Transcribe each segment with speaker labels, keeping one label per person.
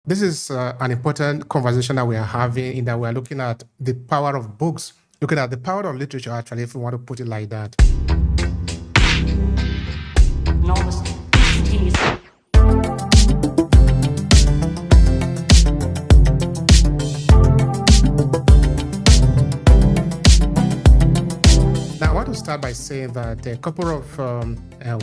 Speaker 1: This is an important conversation that we are having in that we are looking at the power of books, looking at the power of literature, actually, if we want to put it like that.
Speaker 2: Enormous, instantaneously.
Speaker 1: Now, I want to start by saying that a couple of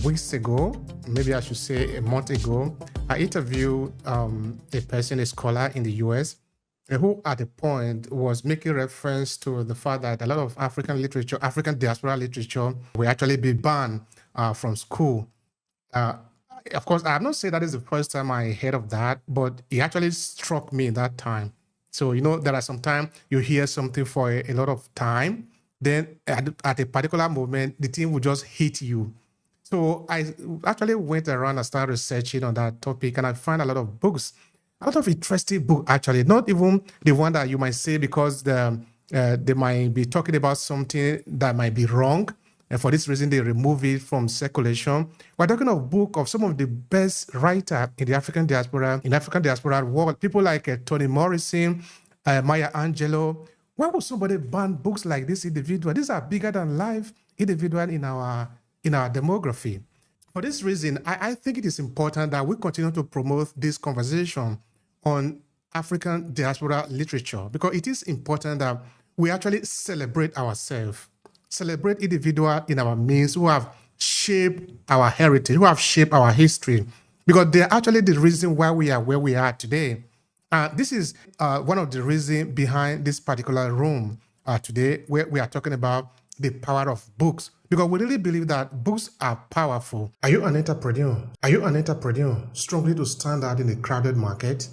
Speaker 1: weeks ago, maybe I should say a month ago, I interviewed a person, a scholar in the US, who at the point was making reference to the fact that a lot of African literature, African diaspora literature, will actually be banned from school. Of course, I have not said that is the first time I heard of that, but it actually struck me that time. So, there are sometimes you hear something for a lot of time, then at a particular moment, the thing will just hit you. So I actually went around and started researching on that topic, and I found a lot of books, a lot of interesting books, actually, not even the one that you might say because they might be talking about something that might be wrong. And for this reason, they remove it from circulation. We're talking of book of some of the best writers in the African diaspora world. People like Toni Morrison, Maya Angelou. Why would somebody ban books like this individual? These are bigger than life individual in our demography. For this reason, I think it is important that we continue to promote this conversation on African diaspora literature, because it is important that we actually celebrate ourselves, celebrate individuals in our midst who have shaped our heritage, who have shaped our history, because they're actually the reason why we are where we are today. This is one of the reasons behind this particular room today, where we are talking about the power of books, because we really believe that books are powerful. Are you an entrepreneur? Are you an entrepreneur struggling to stand out in a crowded market?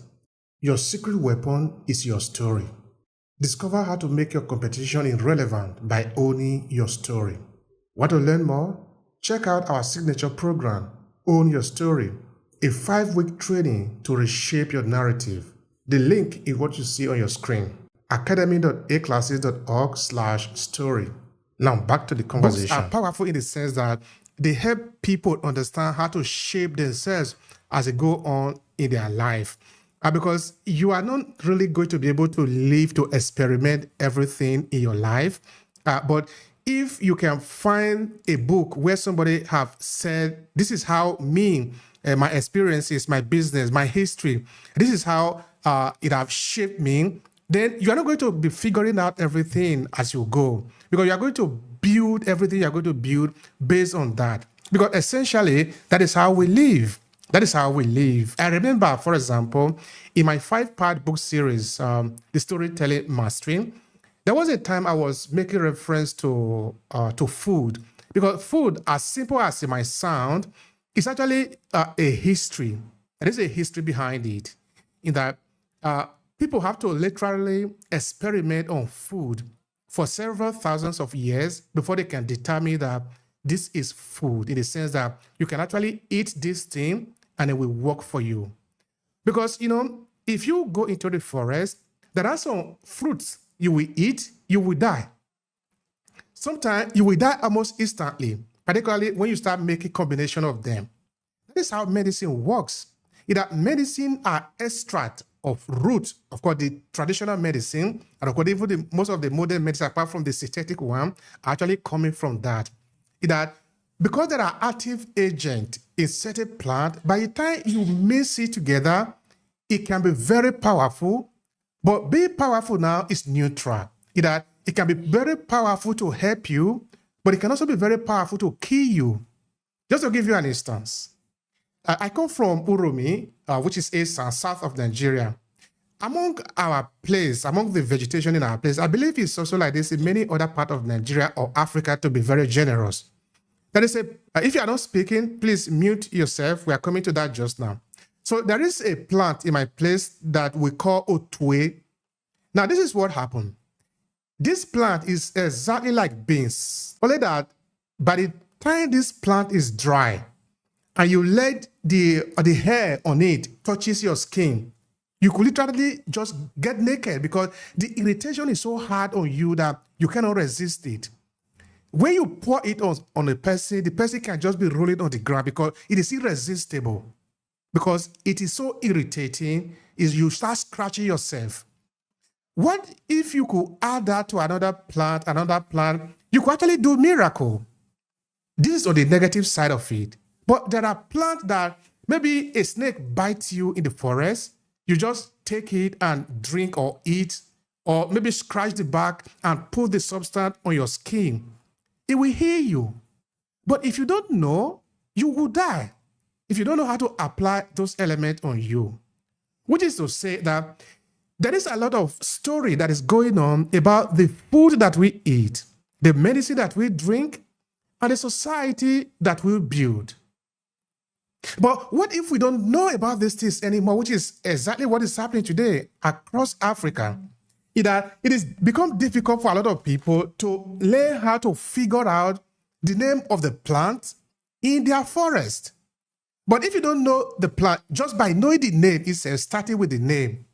Speaker 1: Your secret weapon is your story. Discover how to make your competition irrelevant by owning your story. Want to learn more? Check out our signature program, Own Your Story, a 5-week training to reshape your narrative. The link is what you see on your screen, academy.aclasses.org/story. Now back to the conversation. Books are powerful in the sense that they help people understand how to shape themselves as they go on in their life. Because you are not really going to be able to live to experiment everything in your life. But if you can find a book where somebody have said, this is how me, my experiences, my business, my history, this is how it have shaped me, then you are not going to be figuring out everything as you go, because you are going to build everything you are going to build based on that. Because essentially, that is how we live. That is how we live. I remember, for example, in my 5-part book series, The Storytelling Mastery, there was a time I was making reference to food, because food, as simple as it might sound, is actually a history. There is a history behind it, in that people have to literally experiment on food for several thousands of years before they can determine that this is food, in the sense that you can actually eat this thing and it will work for you. Because, if you go into the forest, there are some fruits you will eat, you will die. Sometimes you will die almost instantly, particularly when you start making combination of them. That is how medicine works. That medicine are extract of roots, of course, the traditional medicine, and of course, even most of the modern medicine, apart from the synthetic one, are actually coming from that. That because there are active agents in certain plant, by the time you mix it together, it can be very powerful. But being powerful now is neutral. That it can be very powerful to help you, but it can also be very powerful to kill you. Just to give you an instance, I come from Uromi, which is east and south of Nigeria. Among our place, among the vegetation in our place, I believe it's also like this in many other parts of Nigeria or Africa, to be very generous. That is if you are not speaking, please mute yourself. We are coming to that just now. So there is a plant in my place that we call otue. Now, this is what happened. This plant is exactly like beans, only that by the time this plant is dry and you let the hair on it touches your skin, you could literally just get naked, because the irritation is so hard on you that you cannot resist it. When you pour it on a person, the person can just be rolling on the ground because it is irresistible. because it is so irritating, is you start scratching yourself. What if you could add that to another plant, you could actually do miracle. This is on the negative side of it. But there are plants that maybe a snake bites you in the forest, you just take it and drink or eat, or maybe scratch the back and put the substance on your skin. It will heal you. But if you don't know, you will die if you don't know how to apply those elements on you. Which is to say that there is a lot of story that is going on about the food that we eat, the medicine that we drink, and the society that we build. But what if we don't know about these things anymore, which is exactly what is happening today across Africa? It has become difficult for a lot of people to learn how to figure out the name of the plant in their forest. But if you don't know the plant, just by knowing the name itself, starting with the name,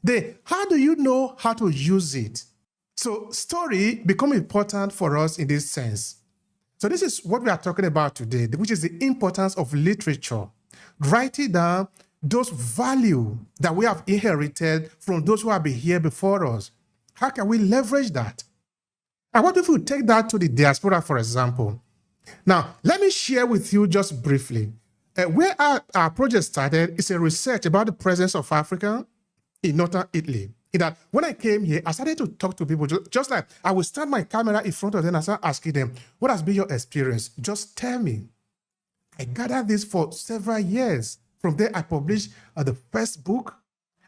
Speaker 1: then how do you know how to use it? So story becomes important for us in this sense. So this is what we are talking about today, which is the importance of literature. Writing down those values that we have inherited from those who have been here before us. How can we leverage that? And what if we take that to the diaspora, for example? Now, let me share with you just briefly. Where our project started is a research about the presence of Africa in northern Italy. In that, when I came here, I started to talk to people, just like I would stand my camera in front of them and start asking them, what has been your experience? Just tell me. I gathered this for several years. From there, I published the first book,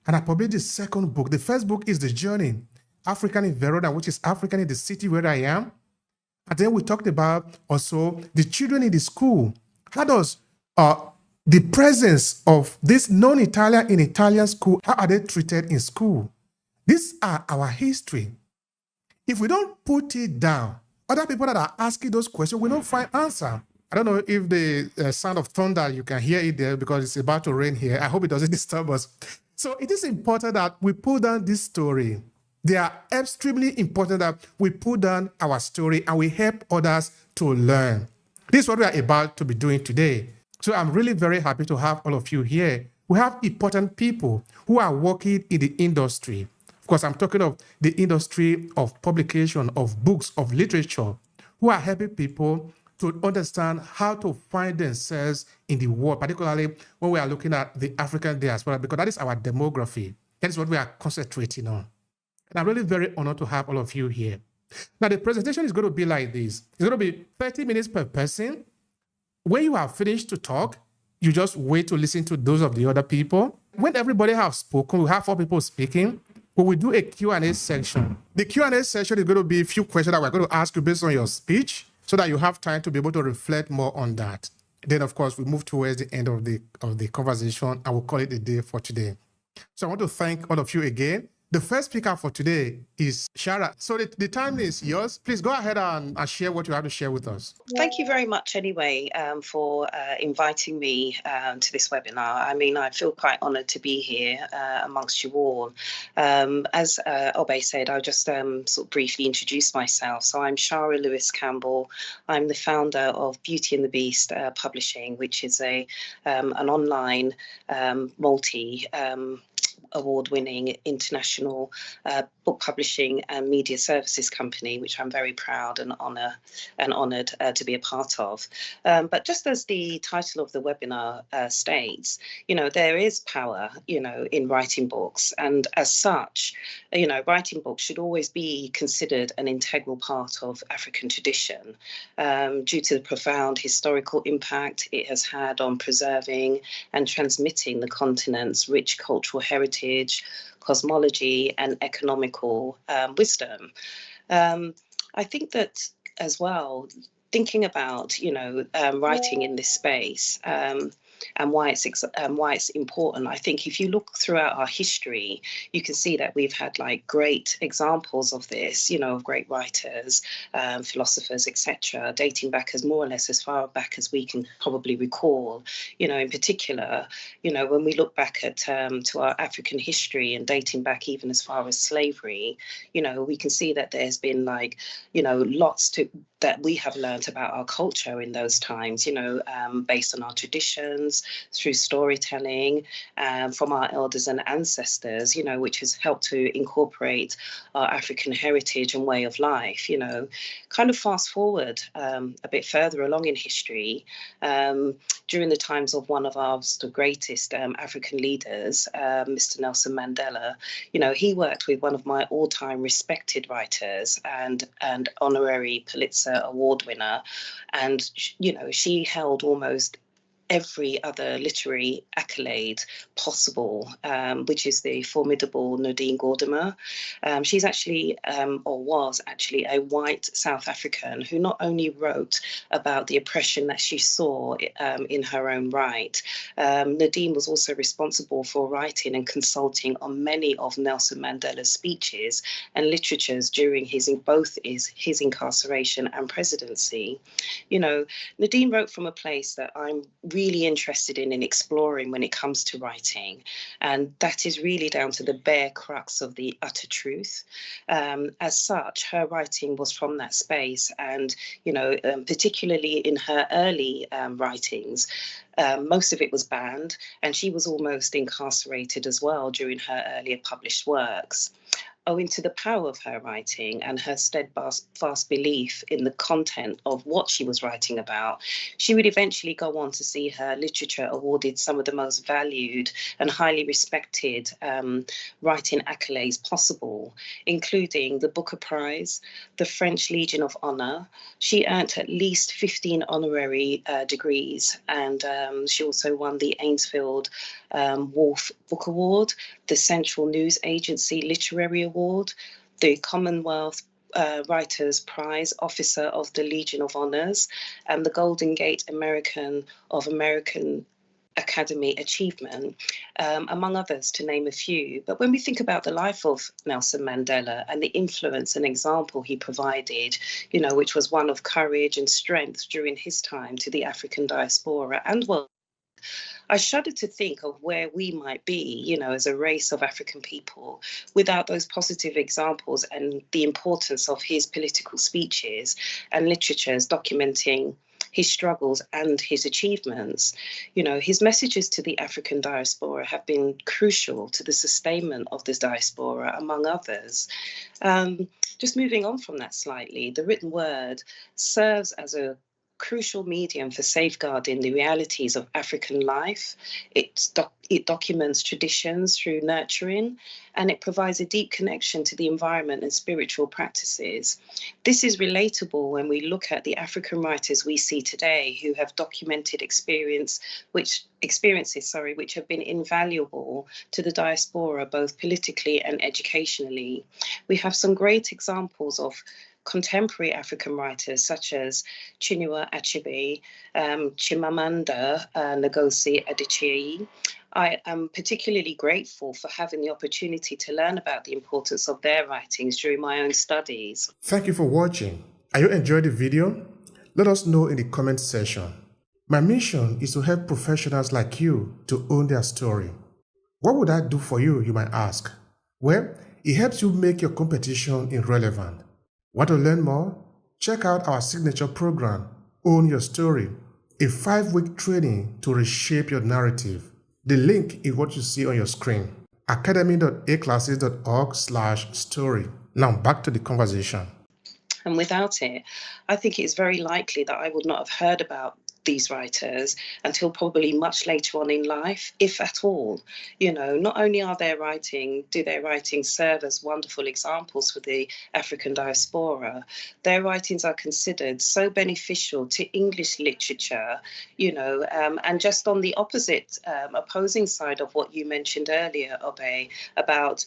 Speaker 1: and I published the second book. The first book is The Journey, African in Verona, which is African in the city where I am. And then we talked about also the children in the school. How does the presence of this non-Italian in Italian school, how are they treated in school? These are our history. If we don't put it down, other people that are asking those questions will not find answer. I don't know if the sound of thunder, you can hear it there because it's about to rain here. I hope it doesn't disturb us. So it is important that we put down this story. They are extremely important that we put down our story and we help others to learn. This is what we are about to be doing today. So I'm really very happy to have all of you here. We have important people who are working in the industry. Of course, I'm talking of the industry of publication, of books, of literature, who are helping people to understand how to find themselves in the world, particularly when we are looking at the African diaspora, because that is our demography. That is what we are concentrating on. And I'm really very honored to have all of you here. Now, the presentation is going to be like this. It's going to be 30 minutes per person. When you have finished to talk, you just wait to listen to those of the other people. When everybody has spoken, we have 4 people speaking, we will do a Q&A section. The Q&A section is going to be a few questions that we're going to ask you based on your speech so that you have time to be able to reflect more on that. Then, of course, we move towards the end of the conversation and we'll call it a day for today. So I want to thank all of you again. The first speaker for today is Shara. So the time is yours. Please go ahead and share what you have to share with us.
Speaker 3: Thank you very much anyway for inviting me to this webinar. I mean, I feel quite honoured to be here amongst you all. As Obehi said, I'll just sort of briefly introduce myself. So I'm Shara Lewis Campbell. I'm the founder of Beauty and the Beast Publishing, which is an online multi award-winning international book publishing and media services company, which I'm very proud and honoured to be a part of. But just as the title of the webinar states, there is power, in writing books, and as such, writing books should always be considered an integral part of African tradition due to the profound historical impact it has had on preserving and transmitting the continent's rich cultural heritage, cosmology and economical wisdom. I think that as well, thinking about, writing in this space and why it's important. I think if you look throughout our history, you can see that we've had great examples of this, of great writers, philosophers, etc., dating back as more or less as far back as we can probably recall. In particular, when we look back at to our African history and dating back even as far as slavery, we can see that there's been lots that we have learned about our culture in those times, based on our traditions, traditions, through storytelling from our elders and ancestors, which has helped to incorporate our African heritage and way of life. Kind of fast forward a bit further along in history, during the times of one of our greatest African leaders, Mr. Nelson Mandela. He worked with one of my all-time respected writers and honorary Pulitzer Award winner, and she held almost every other literary accolade possible, which is the formidable Nadine Gordimer. She's actually, or was actually, a white South African who not only wrote about the oppression that she saw in her own right. Nadine was also responsible for writing and consulting on many of Nelson Mandela's speeches and literatures during both his incarceration and presidency. Nadine wrote from a place that I'm really interested in exploring when it comes to writing, and that is really down to the bare crux of the utter truth. As such, her writing was from that space, and particularly in her early writings, most of it was banned, and she was almost incarcerated as well during her earlier published works. Owing to the power of her writing and her steadfast belief in the content of what she was writing about, she would eventually go on to see her literature awarded some of the most valued and highly respected writing accolades possible, including the Booker Prize, the French Legion of Honor. She earned at least 15 honorary degrees, and she also won the Ainsfield Wolf Book Award, the Central News Agency Literary Award, the Commonwealth Writers Prize, Officer of the Legion of Honors, and the Golden Gate American Academy Achievement, among others, to name a few. But when we think about the life of Nelson Mandela and the influence and example he provided, which was one of courage and strength during his time to the African diaspora and world, I shudder to think of where we might be, as a race of African people, without those positive examples and the importance of his political speeches and literatures documenting his struggles and his achievements. His messages to the African diaspora have been crucial to the sustainment of the diaspora, among others. Just moving on from that slightly, the written word serves as a crucial medium for safeguarding the realities of African life. It documents traditions through nurturing, and it provides a deep connection to the environment and spiritual practices. This is relatable when we look at the African writers we see today who have documented experiences which have been invaluable to the diaspora, both politically and educationally. We have some great examples of contemporary African writers such as Chinua Achebe, Chimamanda Ngozi Adichie. I am particularly grateful for having the opportunity to learn about the importance of their writings during my own studies.
Speaker 1: Thank you for watching. Are you enjoying the video? Let us know in the comment section. My mission is to help professionals like you to own their story. What would I do for you, you might ask? Well, it helps you make your competition irrelevant. Want to learn more? Check out our signature program, Own Your Story, a 5-week training to reshape your narrative. The link is what you see on your screen, academy.aclasses.org/story. Now back to the conversation.
Speaker 3: And without it, I think it's very likely that I would not have heard about these writers until probably much later on in life, if at all. Not only do their writings serve as wonderful examples for the African diaspora, their writings are considered so beneficial to English literature, and just on the opposing side of what you mentioned earlier, Obe, about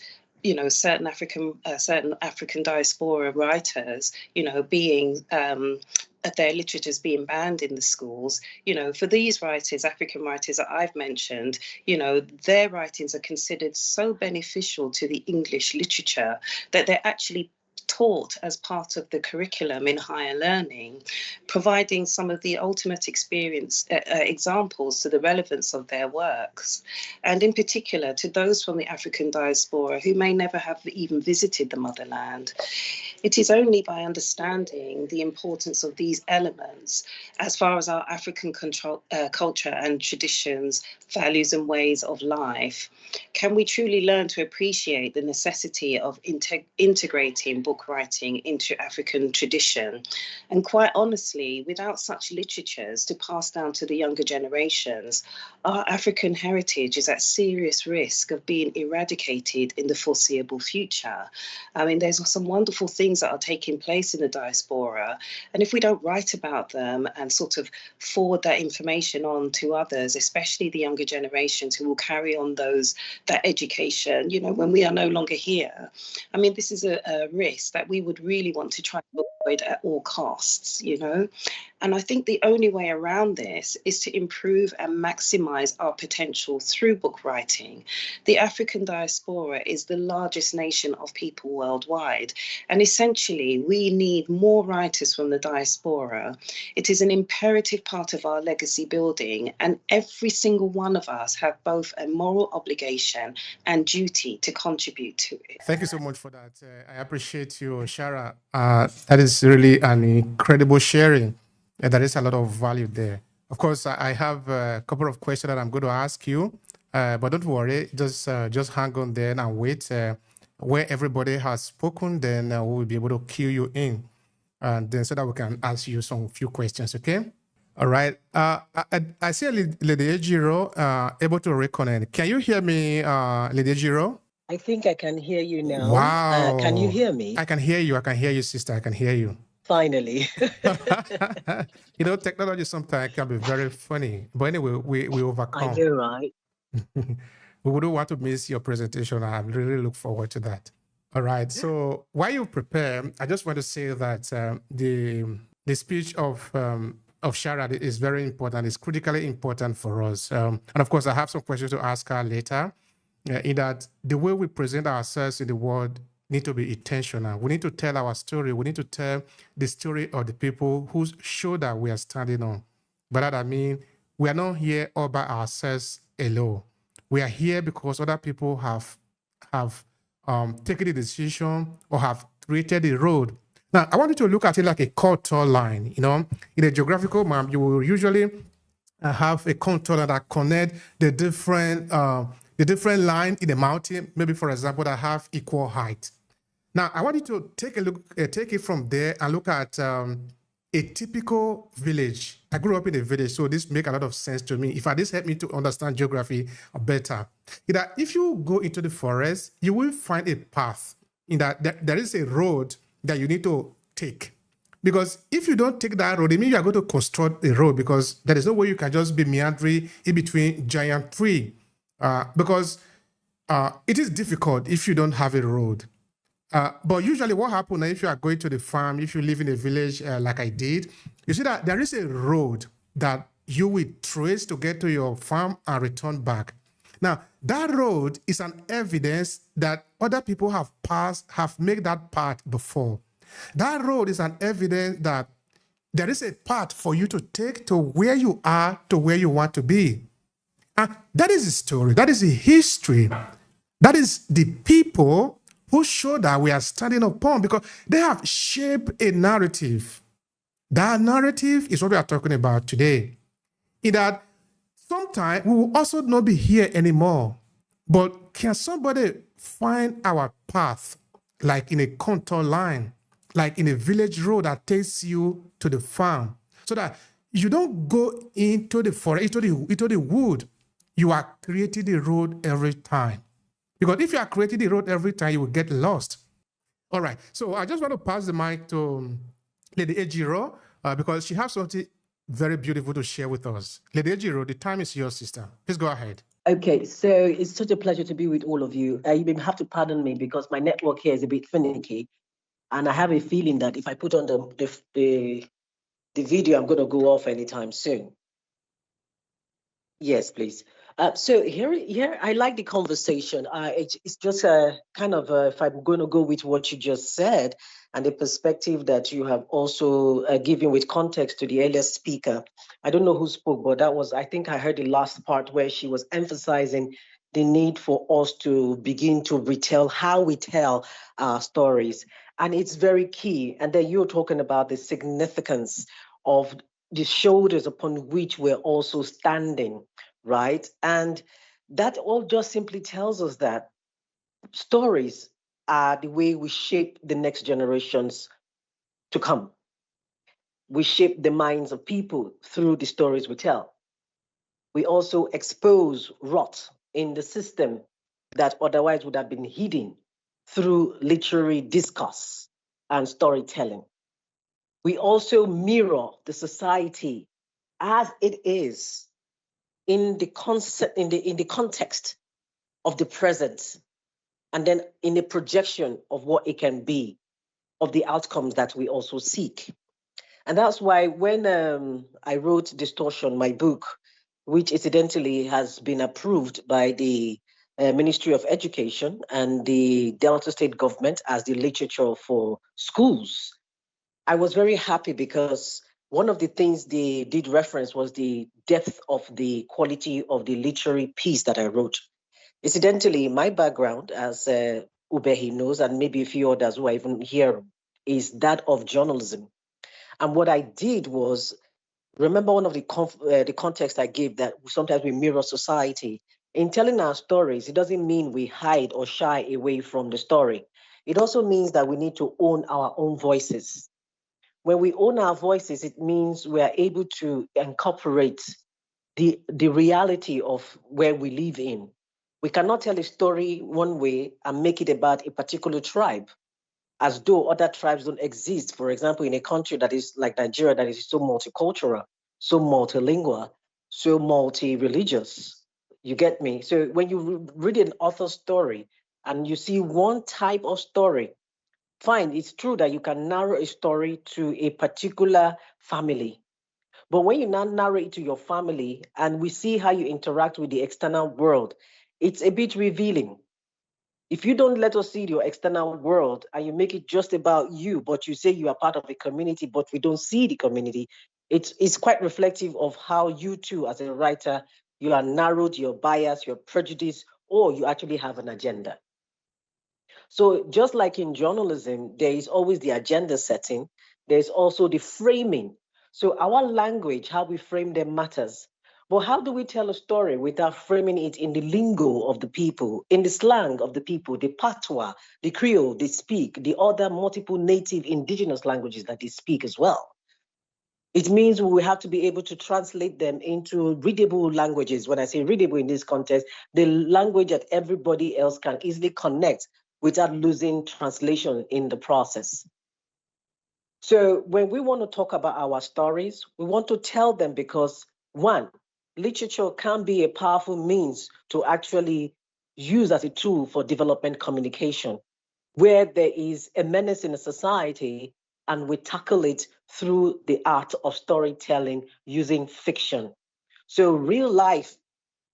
Speaker 3: certain African diaspora writers, being their literatures being banned in the schools. For these writers, African writers that I've mentioned, their writings are considered so beneficial to the English literature that they're actually taught as part of the curriculum in higher learning, providing some of the ultimate examples to the relevance of their works, and in particular to those from the African diaspora who may never have even visited the motherland. It is only by understanding the importance of these elements as far as our African culture and traditions, values, and ways of life can we truly learn to appreciate the necessity of integrating book writing into African tradition. And quite honestly, without such literatures to pass down to the younger generations, our African heritage is at serious risk of being eradicated in the foreseeable future. I mean, there's some wonderful things that are taking place in the diaspora. And if we don't write about them and sort of forward that information on to others, especially the younger generations who will carry on that education, when we are no longer here. I mean, this is a risk that we would really want to try to avoid at all costs. And I think the only way around this is to improve and maximize our potential through book writing. The African diaspora is the largest nation of people worldwide. And essentially, we need more writers from the diaspora. It is an imperative part of our legacy building, and every single one of us have both a moral obligation and duty to contribute to it.
Speaker 1: Thank you so much for that. I appreciate you, Shara. That is really an incredible sharing. There is a lot of value there. Of course, I have a couple of questions that I'm going to ask you, but don't worry, just hang on there and wait. Where everybody has spoken, then we will be able to cue you in, and then so that we can ask you some few questions. Okay. All right. I see Lady Ejiro able to reconnect. Can you hear me, Lady Ejiro?
Speaker 4: I think I can hear you now.
Speaker 1: Wow.
Speaker 4: Can you hear me?
Speaker 1: I can hear you. I can hear you, sister. I can hear you.
Speaker 4: Finally.
Speaker 1: Technology sometimes can be very funny. But anyway, we overcome.
Speaker 4: I know, right?
Speaker 1: We wouldn't want to miss your presentation. I really look forward to that. All right. So while you prepare, I just want to say that the speech of Shara is very important. It's critically important for us. And of course, I have some questions to ask her later. In that the way we present ourselves in the world need to be intentional. We need to tell our story. We need to tell the story of the people whose shoulder we are standing on. But that I mean, we are not here all by ourselves alone. We are here because other people have taken the decision or have created the road. Now, I want you to look at it like a contour line. In a geographical map, you will usually have a contour that connect the different line in the mountain, maybe for example, that have equal height. Now, I want you to take a look, take it from there and look at a typical village. I grew up in a village, so this makes a lot of sense to me. This helped me to understand geography better. That if you go into the forest, you will find a path. In that there is a road that you need to take. Because if you don't take that road, it means you are going to construct a road, because there is no way you can just be meandering in between giant trees. Because it is difficult if you don't have a road. But usually what happens if you are going to the farm, if you live in a village like I did, you see that there is a road that you will trace to get to your farm and return back. Now, that road is an evidence that other people have made that path before. That road is an evidence that there is a path for you to take to where you are, to where you want to be. That is the story. That is the history. That is the people whose shoulder we are standing upon, because they have shaped a narrative. That narrative is what we are talking about today. In that sometime we will also not be here anymore. But can somebody find our path, like in a contour line, like in a village road that takes you to the farm, so that you don't go into the forest, into the wood. You are creating the road every time. Because if you are creating the road every time, you will get lost. All right. So I just want to pass the mic to Lady Ejiro, because she has something very beautiful to share with us. Lady Ejiro, the time is yours, sister. Please go ahead.
Speaker 4: Okay, so it's such a pleasure to be with all of you. You may have to pardon me because my network here is a bit finicky. And I have a feeling that if I put on the video, I'm going to go off anytime soon. Yes, please. So here, I like the conversation. It's just kind of, if I'm going to go with what you just said and the perspective that you have also given with context to the earlier speaker. I don't know who spoke, but I think I heard the last part where she was emphasizing the need for us to begin to retell how we tell our stories. And it's very key. And then you're talking about the significance of the shoulders upon which we're also standing, right? And that all just simply tells us that stories are the way we shape the next generations to come. We shape the minds of people through the stories we tell. We also expose rot in the system that otherwise would have been hidden through literary discourse and storytelling. We also mirror the society as it is in the concept, in the context of the present, and then in the projection of what it can be, of the outcomes that we also seek. And that's why when I wrote Distortion, my book, which incidentally has been approved by the Ministry of Education and the Delta State government as the literature for schools, I was very happy because one of the things they did reference was the depth of the quality of the literary piece that I wrote. Incidentally, my background, as Obehi knows, and maybe a few others who are even here, is that of journalism. And what I did was, remember one of the context I gave, that sometimes we mirror society. In telling our stories, it doesn't mean we hide or shy away from the story. It also means that we need to own our own voices. When we own our voices, it means we are able to incorporate the reality of where we live in. We cannot tell a story one way and make it about a particular tribe, as though other tribes don't exist. For example, in a country that is like Nigeria, that is so multicultural, so multilingual, so multi-religious. You get me? So when you read an author's story and you see one type of story, fine, it's true that you can narrow a story to a particular family. But when you now narrow it to your family and we see how you interact with the external world, it's a bit revealing. If you don't let us see your external world and you make it just about you, but you say you are part of a community, but we don't see the community, it's quite reflective of how you too, as a writer, you are narrowed your bias, your prejudice, or you actually have an agenda. So just like in journalism, there is always the agenda setting, there's also the framing. So our language, how we frame them matters. But how do we tell a story without framing it in the lingo of the people, in the slang of the people, the patois, the Creole they speak, the other multiple native indigenous languages that they speak as well? It means we have to be able to translate them into readable languages. When I say readable in this context, the language that everybody else can easily connect without losing translation in the process. So when we want to talk about our stories, we want to tell them because, one, literature can be a powerful means to actually use as a tool for development communication, where there is a menace in a society and we tackle it through the art of storytelling using fiction. So real life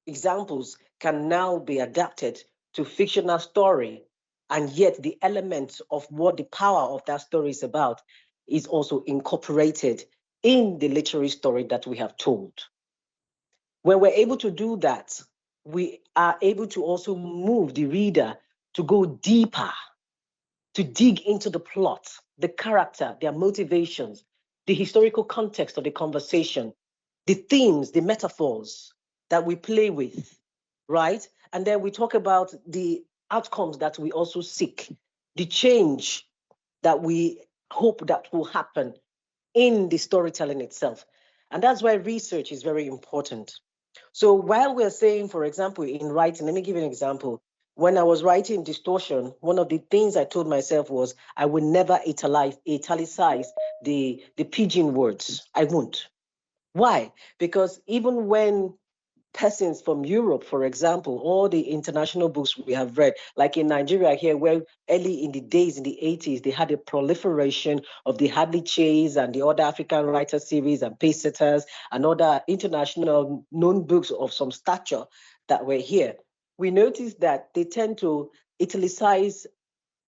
Speaker 4: examples can now be adapted to fictional story, and yet the elements of what the power of that story is about is also incorporated in the literary story that we have told. When we're able to do that, we are able to also move the reader to go deeper, to dig into the plot, the character, their motivations, the historical context of the conversation, the themes, the metaphors that we play with, right? And then we talk about the outcomes that we also seek, the change that we hope that will happen in the storytelling itself. And that's why research is very important. So while we're saying, for example, in writing, let me give you an example. When I was writing Distortion, one of the things I told myself was I would never italicize the pidgin words. I won't. Why? Because even when persons from Europe, for example, all the international books we have read, like in Nigeria here, where early in the days, in the 80s, they had a proliferation of the Hadley Chase and the other African writer series and Pacesetters and other international known books of some stature that were here. We noticed that they tend to italicize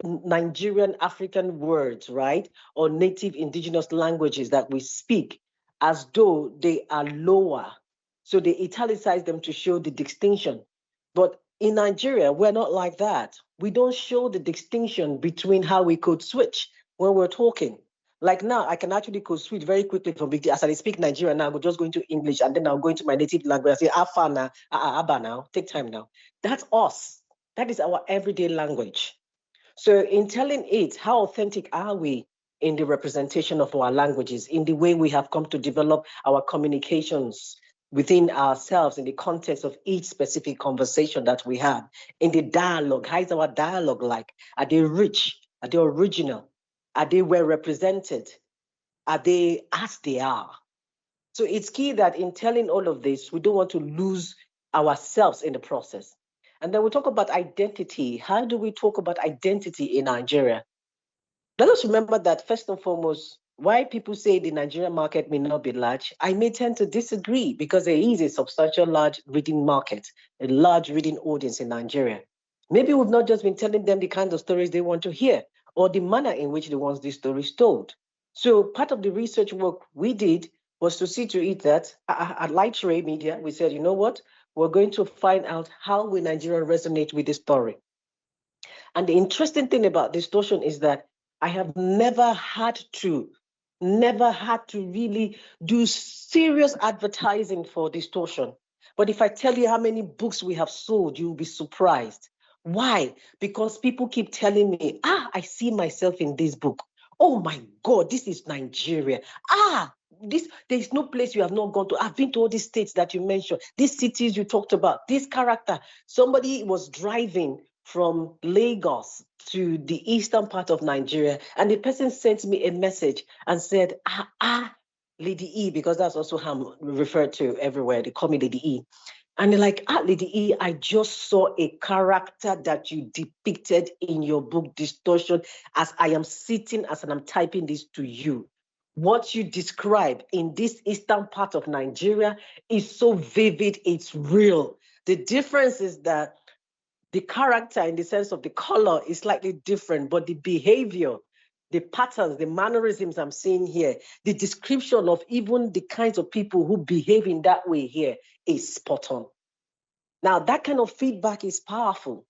Speaker 4: Nigerian African words, right? Or native indigenous languages that we speak as though they are lower. So they italicize them to show the distinction. But in Nigeria, we're not like that. we don't show the distinction between how we code switch when we're talking. Like now, I can actually code switch very quickly from as I speak Nigerian now, I'll just go into English and then I'll go into my native language. I say afa now, aba now, take time now. That's us. That is our everyday language. So in telling it, how authentic are we in the representation of our languages, in the way we have come to develop our communications within ourselves, in the context of each specific conversation that we have, in the dialogue? How is our dialogue like? Are they rich? Are they original? Are they well represented? Are they as they are? So it's key that in telling all of this, we don't want to lose ourselves in the process. And then we talk about identity. How do we talk about identity in Nigeria? Let us remember that first and foremost, why people say the Nigerian market may not be large, I may tend to disagree because there is a substantial large reading market, a large reading audience in Nigeria. Maybe we've not just been telling them the kind of stories they want to hear or the manner in which they want these stories told. So part of the research work we did was to see to it that at Lightray Media, we said, you know what, we're going to find out how will Nigeria resonate with the story. And the interesting thing about distortion is that I have never had to really do serious advertising for distortion. But if I tell you how many books we have sold, you'll be surprised. Why? Because people keep telling me, I see myself in this book. Oh my God, this is Nigeria. There's no place you have not gone to. I've been to all these states that you mentioned, these cities you talked about, this character. Somebody was driving from Lagos to the eastern part of Nigeria, and the person sent me a message and said, Lady E, because that's also how I'm referred to everywhere. They call me Lady E. And they're like, Lady E, I just saw a character that you depicted in your book, Distortion, as I am sitting, as I'm typing this to you. What you describe in this eastern part of Nigeria is so vivid, it's real. The difference is that the character in the sense of the color is slightly different, but the behavior, the patterns, the mannerisms I'm seeing here, the description of even the kinds of people who behave in that way here is spot on. Now, that kind of feedback is powerful.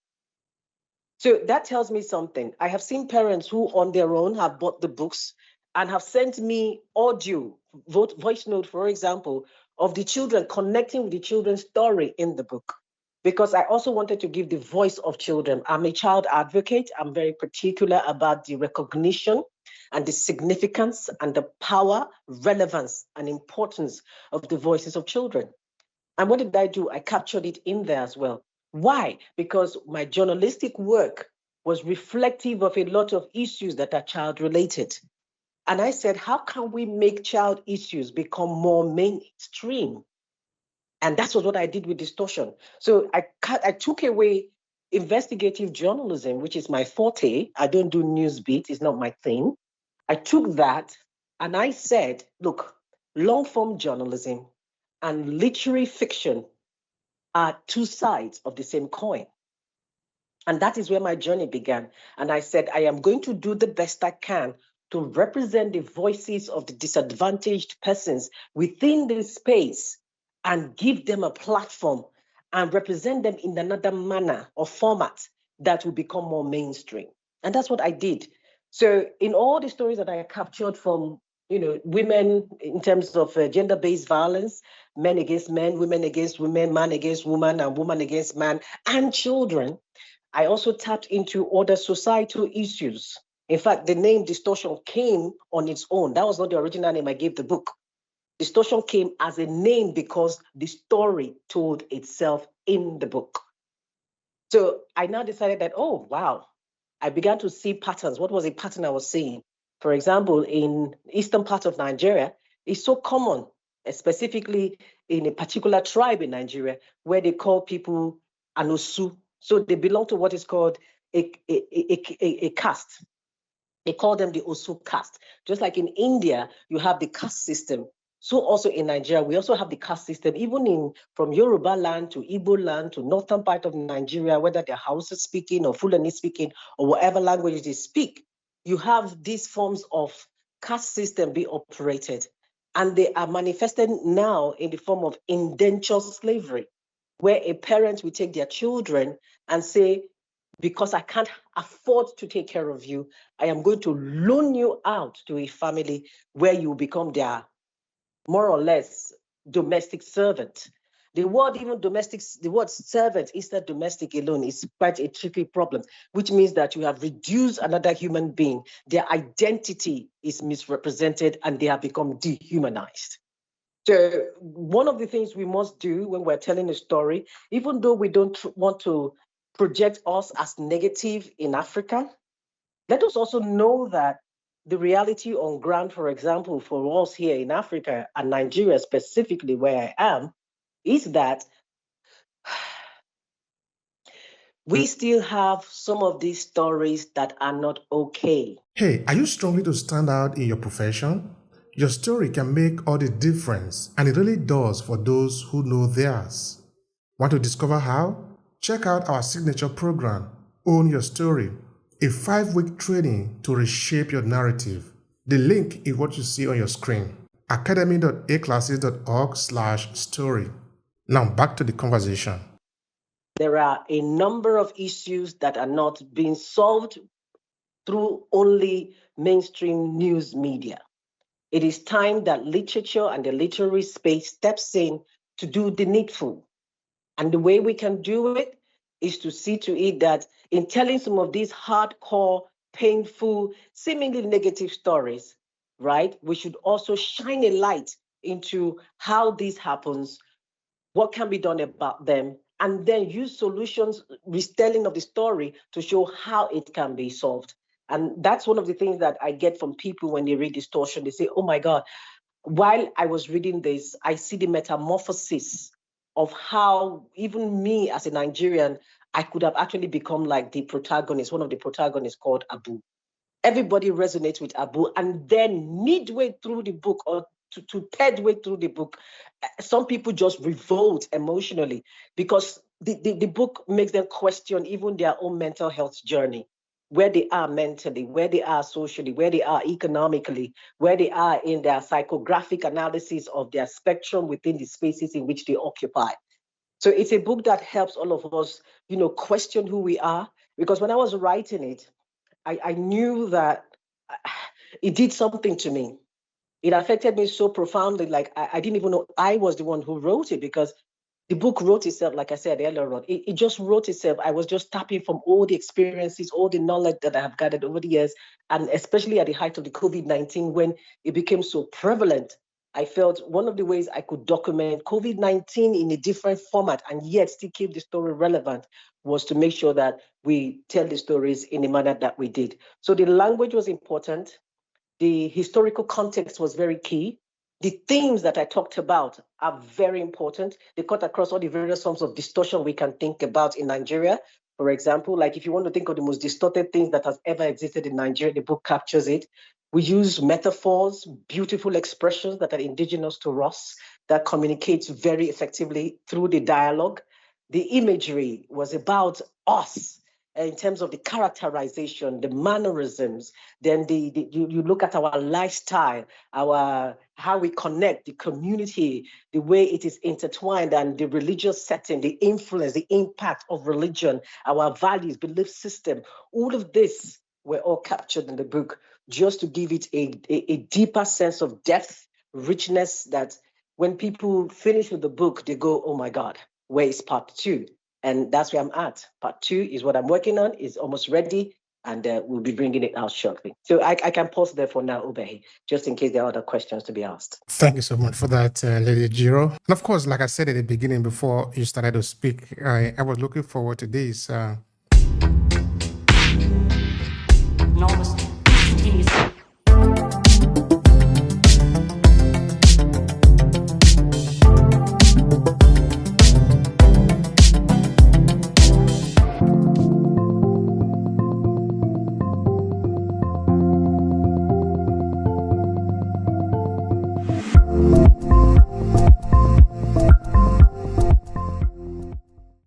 Speaker 4: So that tells me something. I have seen parents who on their own have bought the books and have sent me audio, voice note, for example, of the children connecting with the children's story in the book. Because I also wanted to give the voice of children. I'm a child advocate. I'm very particular about the recognition and the significance and the power, relevance, and importance of the voices of children. And what did I do? I captured it in there as well. Why? Because my journalistic work was reflective of a lot of issues that are child-related. And I said, how can we make child issues become more mainstream? And that's what I did with Distortion. So I took away investigative journalism, which is my forte. I don't do news beat, it's not my thing. I took that and I said, look, long form journalism and literary fiction are two sides of the same coin. And that is where my journey began. And I said, I am going to do the best I can to represent the voices of the disadvantaged persons within this space and give them a platform and represent them in another manner or format that will become more mainstream. And that's what I did. So in all the stories that I captured from women in terms of gender-based violence, men against men, women against women, man against woman, and woman against man, and children, I also tapped into other societal issues. In fact, the name Distortion came on its own. That was not the original name I gave the book. Distortion came as a name because the story told itself in the book. So I now decided that, oh, wow, I began to see patterns. What was a pattern I was seeing? For example, in eastern part of Nigeria, it's so common, specifically in a particular tribe in Nigeria, where they call people Anosu. So they belong to what is called a caste. They call them the Osu caste. Just like in India, you have the caste system. So also in Nigeria, we also have the caste system, even from Yoruba land to Igbo land to northern part of Nigeria, whether they're Hausa speaking or Fulani speaking or whatever language they speak, you have these forms of caste system being operated. And they are manifested now in the form of indentured slavery, where a parent will take their children and say, because I can't afford to take care of you, I am going to loan you out to a family where you become their more or less domestic servant. The word servant instead domestic alone is quite a tricky problem, which means that you have reduced another human being. Their identity is misrepresented and they have become dehumanized. So one of the things we must do when we're telling a story, even though we don't want to project us as negative in Africa, let us also know that the reality on ground, for example, for us here in Africa and Nigeria specifically where I am, is that we still have some of these stories that are not okay.
Speaker 1: Hey, are you struggling to stand out in your profession? Your story can make all the difference, and it really does for those who know theirs. Want to discover how? Check out our signature program, Own Your Story, a 5-week training to reshape your narrative. The link is what you see on your screen, academy.aclasses.org/story. Now back to the conversation.
Speaker 4: There are a number of issues that are not being solved through only mainstream news media. It is time that literature and the literary space steps in to do the needful. And the way we can do it is to see to it that in telling some of these hardcore, painful, seemingly negative stories, right, we should also shine a light into how this happens, what can be done about them, and then use solutions, retelling of the story to show how it can be solved. And that's one of the things that I get from people when they read Distortion. They say, oh my God, while I was reading this, I see the metamorphosis of how even me as a Nigerian, I could have actually become like the protagonist, one of the protagonists called Abu. Everybody resonates with Abu. And then midway through the book or to third way through the book, some people just revolt emotionally because the book makes them question even their own mental health journey, where they are mentally, where they are socially, where they are economically, where they are in their psychographic analysis of their spectrum within the spaces in which they occupy. So it's a book that helps all of us, question who we are. Because when I was writing it, I knew that it did something to me. It affected me so profoundly, like I didn't even know I was the one who wrote it because the book wrote itself, like I said earlier on. It just wrote itself. I was just tapping from all the experiences, all the knowledge that I have gathered over the years, and especially at the height of the COVID-19 when it became so prevalent. I felt one of the ways I could document COVID-19 in a different format and yet still keep the story relevant was to make sure that we tell the stories in the manner that we did. So the language was important. The historical context was very key. The themes that I talked about are very important. They cut across all the various forms of distortion we can think about in Nigeria. For example, like if you want to think of the most distorted things that has ever existed in Nigeria, the book captures it. We use metaphors, beautiful expressions that are indigenous to us, that communicates very effectively through the dialogue. The imagery was about us in terms of the characterization, the mannerisms, then you look at our lifestyle, how we connect, the community, the way it is intertwined, and the religious setting, the influence, the impact of religion, our values, belief system. All of this were all captured in the book just to give it a deeper sense of depth, richness, that when people finish with the book, they go, oh my God, where is part 2? And that's where I'm at. Part 2 is what I'm working on, is almost ready, and we'll be bringing it out shortly. So I can pause there for now, Obehi, just in case there are other questions to be asked.
Speaker 1: Thank you so much for that, Lady Jiro. And of course, like I said at the beginning before you started to speak, I was looking forward to this